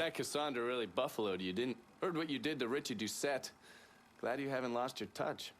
That Cassandra really buffaloed you, didn't? Heard what you did to Richie Doucette. Glad you haven't lost your touch.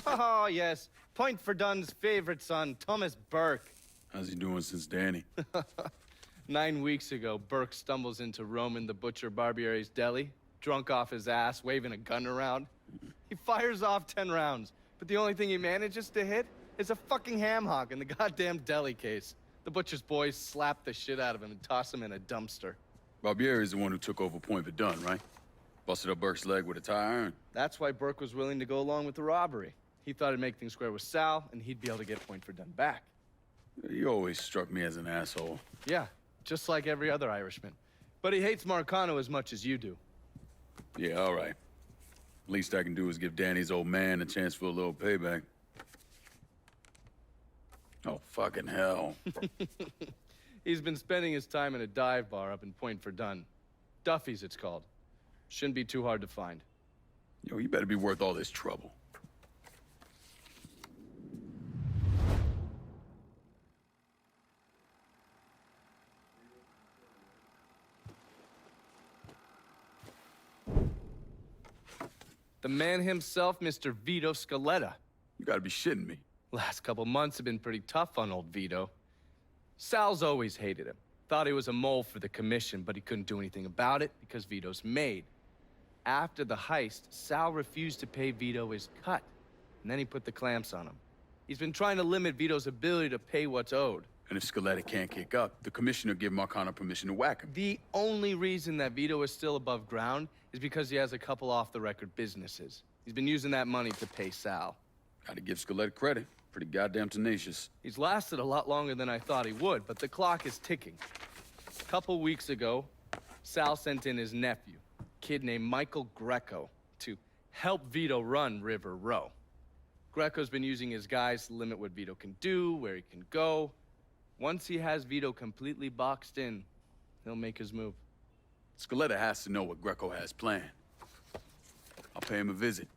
Oh, yes. Point for Dunn's favorite son, Thomas Burke. How's he doing since Danny? 9 weeks ago, Burke stumbles into Roman the Butcher Barbiere's deli, drunk off his ass, waving a gun around. He fires off 10 rounds, but the only thing he manages to hit is a fucking ham hock in the goddamn deli case. The Butcher's boys slap the shit out of him and toss him in a dumpster. Barbieri is the one who took over Point Verdun, right? Busted up Burke's leg with a tire iron. That's why Burke was willing to go along with the robbery. He thought it'd make things square with Sal, and he'd be able to get Point Verdun back. You always struck me as an asshole. Yeah, just like every other Irishman. But he hates Marcano as much as you do. Yeah, all right. Least I can do is give Danny's old man a chance for a little payback. Oh, fucking hell. He's been spending his time in a dive bar up in Point Verdun. Duffy's, it's called. Shouldn't be too hard to find. Yo, you better be worth all this trouble. The man himself, Mr. Vito Scaletta. You gotta be shitting me. Last couple months have been pretty tough on old Vito. Sal's always hated him. Thought he was a mole for the commission, but he couldn't do anything about it because Vito's made. After the heist, Sal refused to pay Vito his cut, and then he put the clamps on him. He's been trying to limit Vito's ability to pay what's owed. And if Scaletta can't kick up, the commissioner give Marcano permission to whack him. The only reason that Vito is still above ground is because he has a couple off-the-record businesses. He's been using that money to pay Sal. Gotta give Scaletta credit. Pretty goddamn tenacious. He's lasted a lot longer than I thought he would, but the clock is ticking. A couple weeks ago, Sal sent in his nephew, a kid named Michael Greco, to help Vito run River Row. Greco's been using his guys to limit what Vito can do, where he can go. Once he has Vito completely boxed in, he'll make his move. Scaletta has to know what Greco has planned. I'll pay him a visit.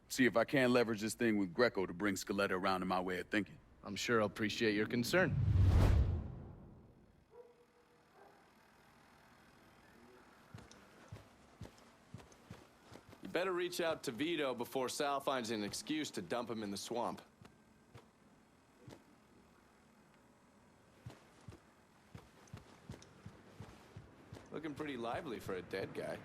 See if I can't leverage this thing with Greco to bring Scaletta around to my way of thinking. I'm sure he'll appreciate your concern. You better reach out to Vito before Sal finds an excuse to dump him in the swamp. Looking pretty lively for a dead guy.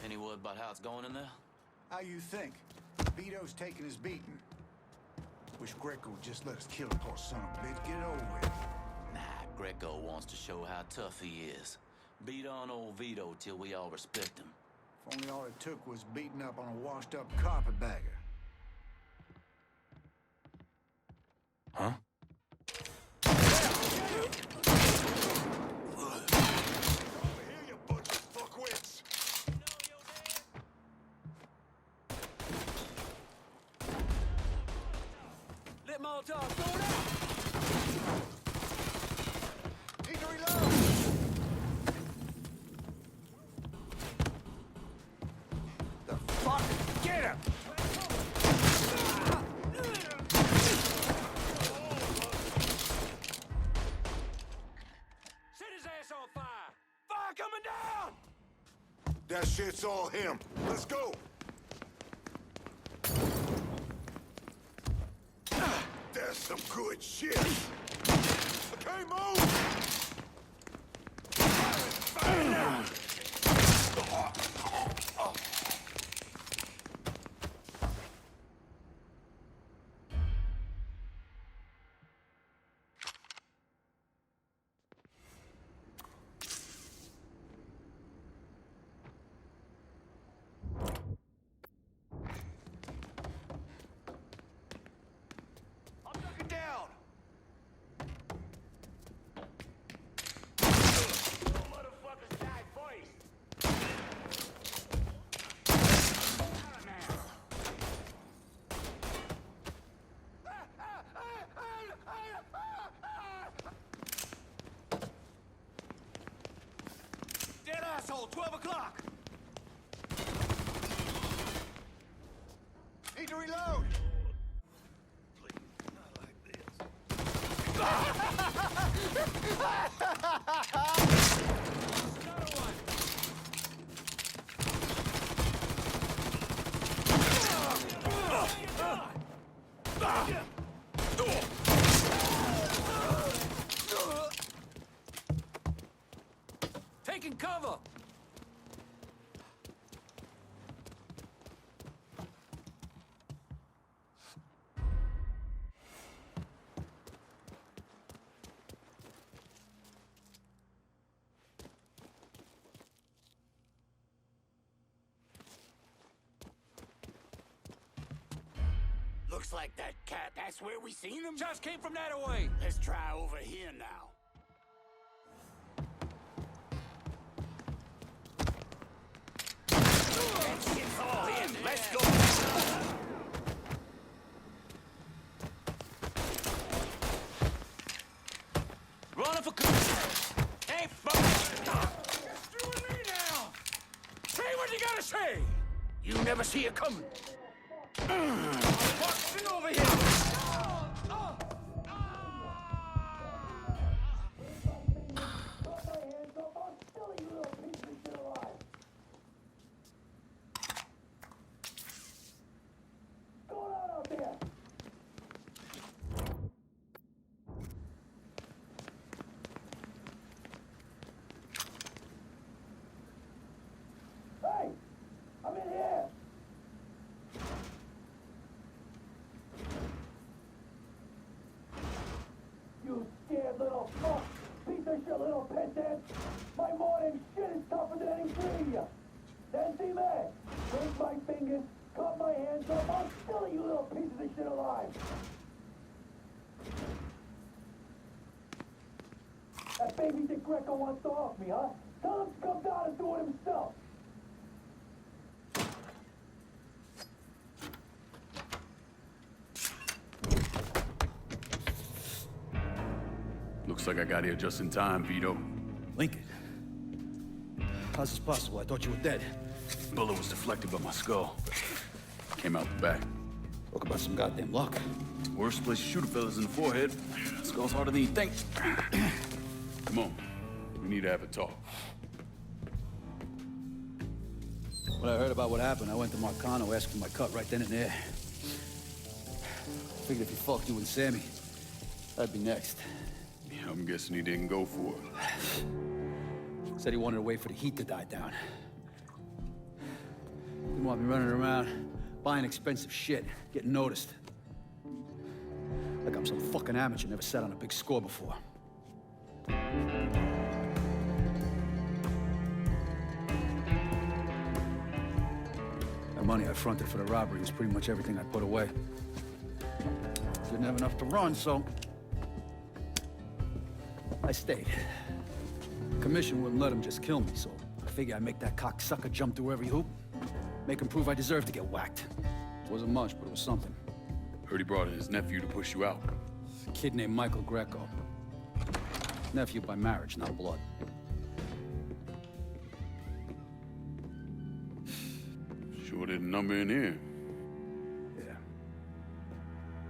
Any word about how it's going in there? How you think? Vito's taking his beating. Wish Greco would just let us kill the poor son of a bitch. Get it over with. Nah, Greco wants to show how tough he is. Beat on old Vito till we all respect him. If only all it took was beating up on a washed-up carpetbagger. Huh? Molotov, throw it out! Need to reload! The fuck? Get him! Set his ass on fire! Fire coming down! That shit's all him. Let's go. That's some good shit. Okay, move. Fire now. I'm looking down! Motherfuckers die first! Dead asshole, 12 o'clock! Need to reload! Taking cover! Looks like that cat. That's where we seen him? Just came from that away! Let's try over here now. That shit's all in. Let's go. Running for cover. Hey, fuck. You and me now! Say what you gotta say! You never see it coming. Fucking over here! Hey! I'm in here! You scared little fuck! Piece of shit little peasant! My morning shit is tougher than any three of you! Then see me! Break my fingers, cut my hands off, I'll still eat you little pieces of shit alive! That baby Dick Greco wants to off me, huh? Tell him to come down and do it himself! Looks like I got here just in time, Vito. Lincoln. How's this possible? I thought you were dead. Bullet was deflected by my skull. Came out the back. Talk about some goddamn luck. Worst place to shoot a fella's in the forehead. Skull's harder than you think. Come on. We need to have a talk. When I heard about what happened, I went to Marcano asking my cut right then and there. Figured if he fucked you and Sammy, I'd be next. Yeah, I'm guessing he didn't go for it. Said he wanted to wait for the heat to die down. Didn't want me running around, buying expensive shit, getting noticed. Like I'm some fucking amateur, never sat on a big score before. The money I fronted for the robbery was pretty much everything I put away. Didn't have enough to run, so I stayed. Commission wouldn't let him just kill me, so I figured I'd make that cocksucker jump through every hoop. Make him prove I deserve to get whacked. Wasn't much, but it was something. Heard he brought in his nephew to push you out. A kid named Michael Greco. Nephew by marriage, not blood. Sure didn't number in here. Yeah.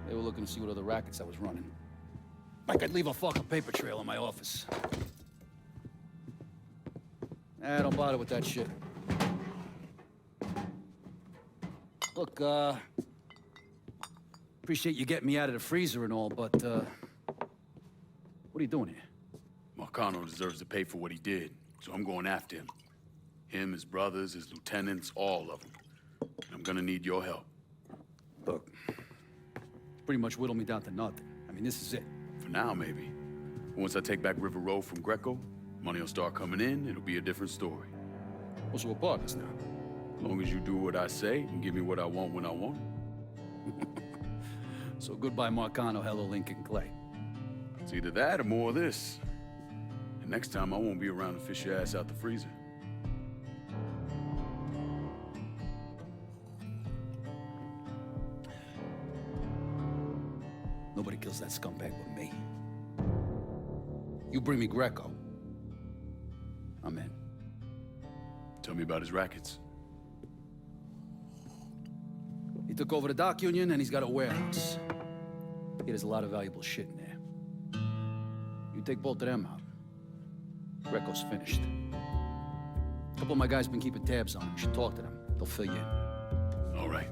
They were looking to see what other rackets I was running. Like I'd leave a fucking paper trail in my office. Don't bother with that shit. Look, appreciate you getting me out of the freezer and all, but, what are you doing here? Marcano deserves to pay for what he did, so I'm going after him. Him, his brothers, his lieutenants, all of them. And I'm gonna need your help. Look, pretty much whittled me down to nothing. I mean, this is it. For now, maybe. Once I take back River Road from Greco, money will start coming in, it'll be a different story. Well, so we're partners now. As long as you do what I say and give me what I want when I want it. So goodbye, Marcano, hello, Lincoln Clay. It's either that or more of this. And next time, I won't be around to fish your ass out the freezer. Nobody kills that scumbag but me. You bring me Greco, I'm in. Tell me about his rackets. He took over the dock union and he's got a warehouse. There's a lot of valuable shit in there. You take both of them out, Greco's finished. A couple of my guys been keeping tabs on him. You should talk to them. They'll fill you in. All right.